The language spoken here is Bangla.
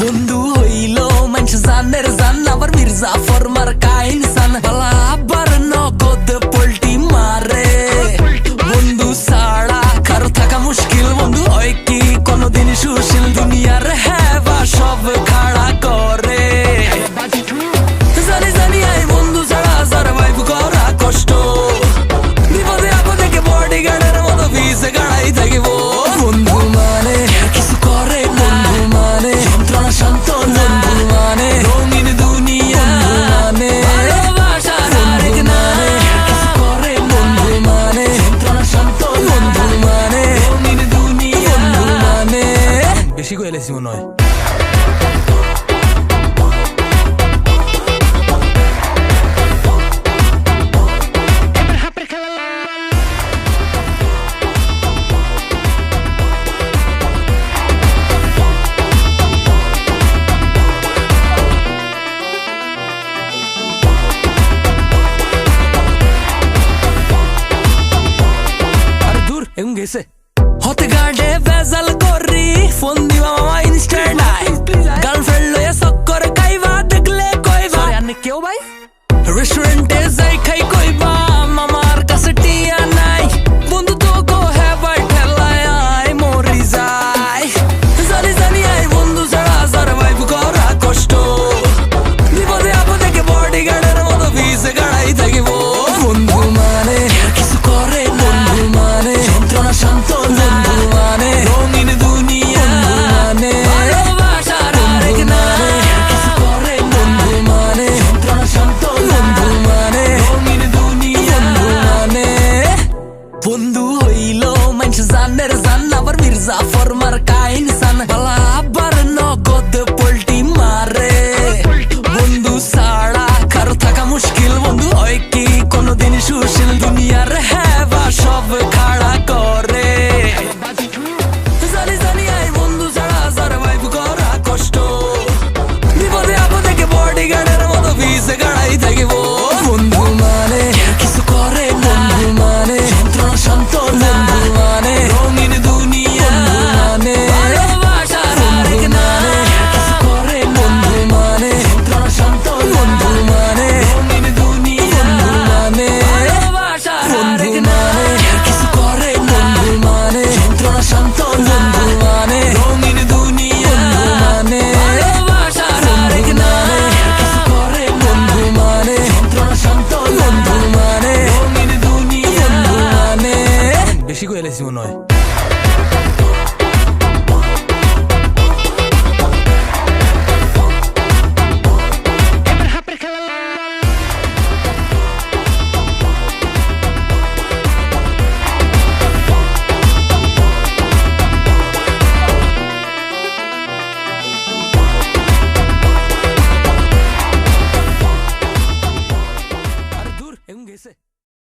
বন্ধু হইল মানুষ জানের জান আবার মির্জাফর মার কাইন সান বালা আবার নগদ পোল্টি মারে বন্ধু ছাড়া কারো থাকা মুশকিল বন্ধু হয় কি কোনদিন সুশীল দুনিয়ার হেবা সব খাড়া করে জানি জানি আই বন্ধু ছাড়া সারভাইভ করা কষ্ট বিপদে আপদে কে বডিগার্ডের মতো ভিসে গাড়াই থাকিব বন্ধু মানে কিছু করে বন্ধু মানে যন্ত্রণা শান্ত বন্ধু মানে রঙিন দুনিয়া মানে ভালোবাসার আরেক নামে কিছু করে বন্ধু মানে যন্ত্রণা শান্ত বন্ধু মানে রঙিন দুনিয়া বন্ধু মানে বেশি কইলেছি মনে হয় এমন গেছে হতে গার্ডে ভেজাল করি ফোন দিবা মামা ইনস্ট্যান্ট আই গার্লফ্রেন্ড লয়ে চক্কর খাইবা দেখলে কইবা আনে কেউ ভাই রেস্টুরেন্টে যাই খাই কইবা মামার কাছে টিয়া নাই বন্ধু তো গো হেবার ঠেলায় আই মরি যাই জানি জানি আই বন্ধু ছাড়া সারভাইভ করা কষ্ট বিপদে আপদে কে বডিগার্ডের মতো ভিসে গাড়াই থাকিব বন্ধু মানে কিছু করে বন্ধু মানে যন্ত্রণা শান্ত বন্ধু মানে রঙিন দুনিয়া মানে ভালোবাসার আরেক নামে কিছু করে বন্ধু মানে যন্ত্রণা শান্ত বন্ধু মানে রঙিন দুনিয়া বন্ধু মানে বন্ধু হইল মানুষ জানের জান আবার মির্জাফর মার কাইন সান বালা আবার নগদ পোল্টি মারে বন্ধু ছাড়া কারো থাকা মুশকিল বন্ধু হয় কি কোনদিন সুশীল দুনিয়ার হেবা সব খাড়া করে জানি জানি আই বন্ধু ছাড়া সারভাইভ করা কষ্ট বিপদে আপদে কে বডিগার্ডের মতো ভিসে গাড়াই থাকিব বন্ধু মানে কিছু করে বন্ধু মানে যন্ত্রণা শান্ত বন্ধু মানে রঙিন দুনিয়া মানে ভালোবাসার আরেক নামে কিছু করে বন্ধু মানে যন্ত্রণা শান্ত বন্ধু মানে রঙিন দুনিয়া মানে ভালোবাসার আরেক নামে কিছু করে বন্ধু মানে যন্ত্রণা শান্ত বন্ধু মানে রঙিন দুনিয়া মানে ভালোবাসার আরেক নামে কিছু করে বন্ধু মানে যন্ত্রণা শান্ত বন্ধু মানে রঙিন দুনিয়া মানে বেশি কইলেছি মনে হয়।